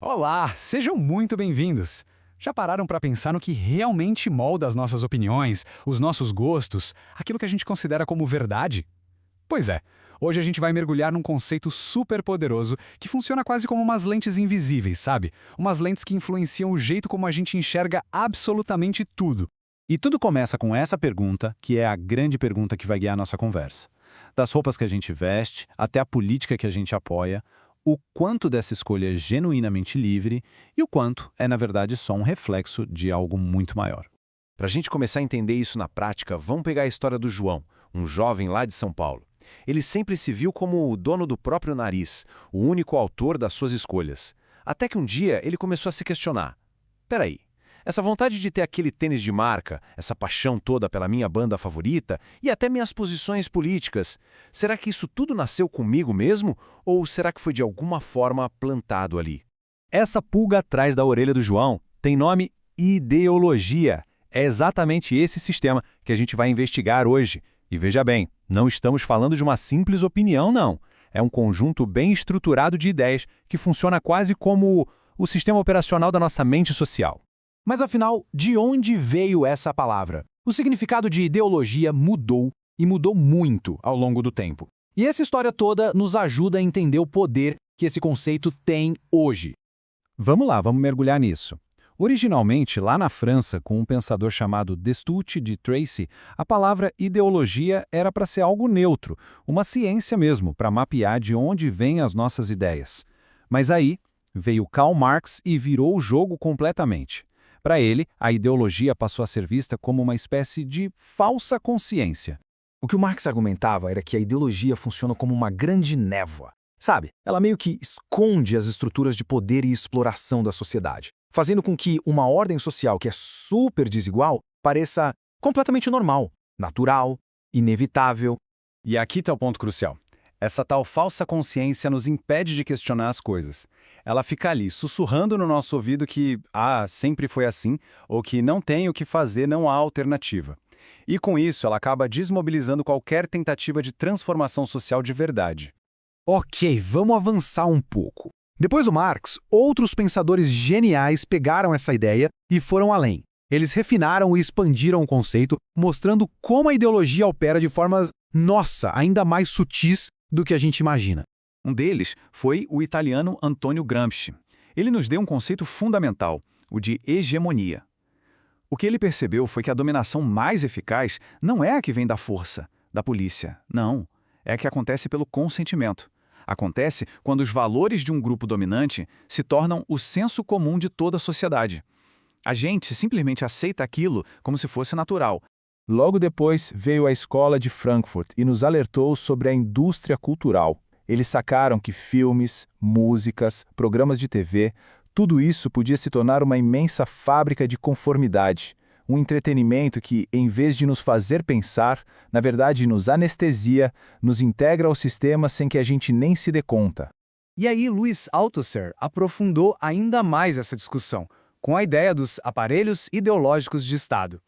Olá, sejam muito bem-vindos! Já pararam para pensar no que realmente molda as nossas opiniões, os nossos gostos, aquilo que a gente considera como verdade? Pois é, hoje a gente vai mergulhar num conceito super poderoso que funciona quase como umas lentes invisíveis, sabe? Umas lentes que influenciam o jeito como a gente enxerga absolutamente tudo. E tudo começa com essa pergunta, que é a grande pergunta que vai guiar a nossa conversa. Das roupas que a gente veste, até a política que a gente apoia, o quanto dessa escolha é genuinamente livre e o quanto é, na verdade, só um reflexo de algo muito maior. Para a gente começar a entender isso na prática, vamos pegar a história do João, um jovem lá de São Paulo. Ele sempre se viu como o dono do próprio nariz, o único autor das suas escolhas. Até que um dia ele começou a se questionar. Peraí, essa vontade de ter aquele tênis de marca, essa paixão toda pela minha banda favorita e até minhas posições políticas, será que isso tudo nasceu comigo mesmo ou será que foi de alguma forma plantado ali? Essa pulga atrás da orelha do João tem nome ideologia. É exatamente esse sistema que a gente vai investigar hoje. E veja bem, não estamos falando de uma simples opinião, não. É um conjunto bem estruturado de ideias que funciona quase como o sistema operacional da nossa mente social. Mas afinal, de onde veio essa palavra? O significado de ideologia mudou, e mudou muito ao longo do tempo. E essa história toda nos ajuda a entender o poder que esse conceito tem hoje. Vamos lá, vamos mergulhar nisso. Originalmente, lá na França, com um pensador chamado Destutt de Tracy, a palavra ideologia era para ser algo neutro, uma ciência mesmo, para mapear de onde vêm as nossas ideias. Mas aí veio Karl Marx e virou o jogo completamente. Para ele, a ideologia passou a ser vista como uma espécie de falsa consciência. O que o Marx argumentava era que a ideologia funciona como uma grande névoa. Sabe, ela meio que esconde as estruturas de poder e exploração da sociedade, fazendo com que uma ordem social que é super desigual pareça completamente normal, natural, inevitável. E aqui está o ponto crucial. Essa tal falsa consciência nos impede de questionar as coisas. Ela fica ali, sussurrando no nosso ouvido que, sempre foi assim, ou que não tem o que fazer, não há alternativa. E com isso, ela acaba desmobilizando qualquer tentativa de transformação social de verdade. Ok, vamos avançar um pouco. Depois do Marx, outros pensadores geniais pegaram essa ideia e foram além. Eles refinaram e expandiram o conceito, mostrando como a ideologia opera de formas, ainda mais sutis do que a gente imagina. Um deles foi o italiano Antonio Gramsci. Ele nos deu um conceito fundamental, o de hegemonia. O que ele percebeu foi que a dominação mais eficaz não é a que vem da força, da polícia. Não, é a que acontece pelo consentimento. Acontece quando os valores de um grupo dominante se tornam o senso comum de toda a sociedade. A gente simplesmente aceita aquilo como se fosse natural. Logo depois veio a Escola de Frankfurt e nos alertou sobre a indústria cultural. Eles sacaram que filmes, músicas, programas de TV, tudo isso podia se tornar uma imensa fábrica de conformidade. Um entretenimento que, em vez de nos fazer pensar, na verdade nos anestesia, nos integra ao sistema sem que a gente nem se dê conta. E aí Louis Althusser aprofundou ainda mais essa discussão, com a ideia dos aparelhos ideológicos de Estado.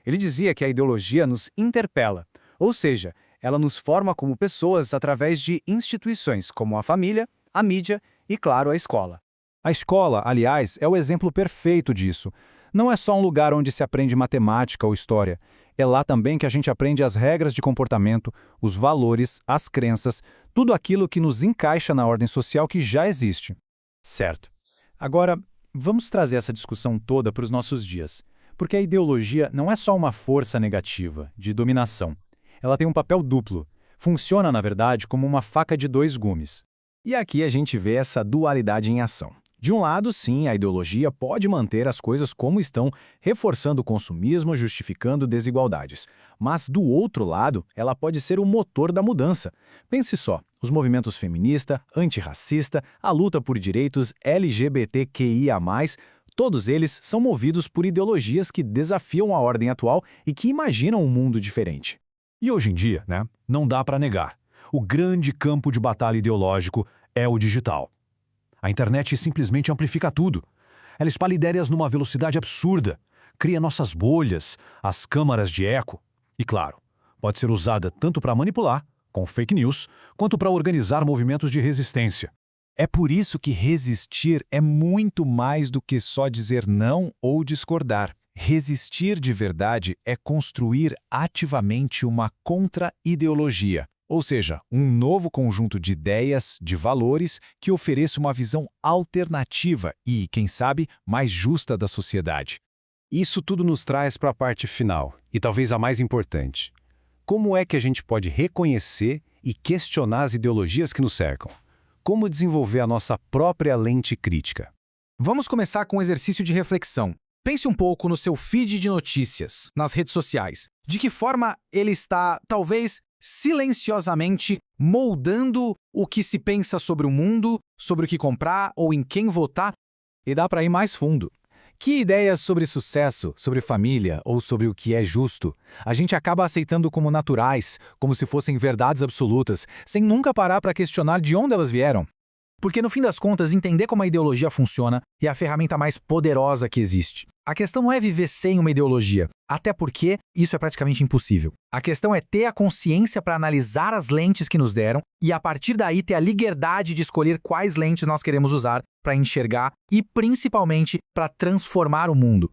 Ele dizia que a ideologia nos interpela, ou seja, ela nos forma como pessoas através de instituições como a família, a mídia e, claro, a escola. A escola, aliás, é o exemplo perfeito disso. Não é só um lugar onde se aprende matemática ou história. É lá também que a gente aprende as regras de comportamento, os valores, as crenças, tudo aquilo que nos encaixa na ordem social que já existe. Certo. Agora, vamos trazer essa discussão toda para os nossos dias. Porque a ideologia não é só uma força negativa, de dominação. Ela tem um papel duplo. Funciona, na verdade, como uma faca de dois gumes. E aqui a gente vê essa dualidade em ação. De um lado, sim, a ideologia pode manter as coisas como estão, reforçando o consumismo, justificando desigualdades. Mas, do outro lado, ela pode ser o motor da mudança. Pense só, os movimentos feminista, antirracista, a luta por direitos LGBTQIA+, todos eles são movidos por ideologias que desafiam a ordem atual e que imaginam um mundo diferente. E hoje em dia, não dá para negar. O grande campo de batalha ideológico é o digital. A internet simplesmente amplifica tudo. Ela espalha ideias numa velocidade absurda, cria nossas bolhas, as câmaras de eco. E claro, pode ser usada tanto para manipular, com fake news, quanto para organizar movimentos de resistência. É por isso que resistir é muito mais do que só dizer não ou discordar. Resistir de verdade é construir ativamente uma contra-ideologia, ou seja, um novo conjunto de ideias, de valores que ofereça uma visão alternativa e, quem sabe, mais justa da sociedade. Isso tudo nos traz para a parte final, e talvez a mais importante. Como é que a gente pode reconhecer e questionar as ideologias que nos cercam? Como desenvolver a nossa própria lente crítica? Vamos começar com um exercício de reflexão. Pense um pouco no seu feed de notícias, nas redes sociais. De que forma ele está, talvez, silenciosamente moldando o que se pensa sobre o mundo, sobre o que comprar ou em quem votar? E dá para ir mais fundo. Que ideias sobre sucesso, sobre família ou sobre o que é justo a gente acaba aceitando como naturais, como se fossem verdades absolutas, sem nunca parar para questionar de onde elas vieram? Porque, no fim das contas, entender como a ideologia funciona é a ferramenta mais poderosa que existe. A questão não é viver sem uma ideologia, até porque isso é praticamente impossível. A questão é ter a consciência para analisar as lentes que nos deram e, a partir daí, ter a liberdade de escolher quais lentes nós queremos usar para enxergar e, principalmente, para transformar o mundo.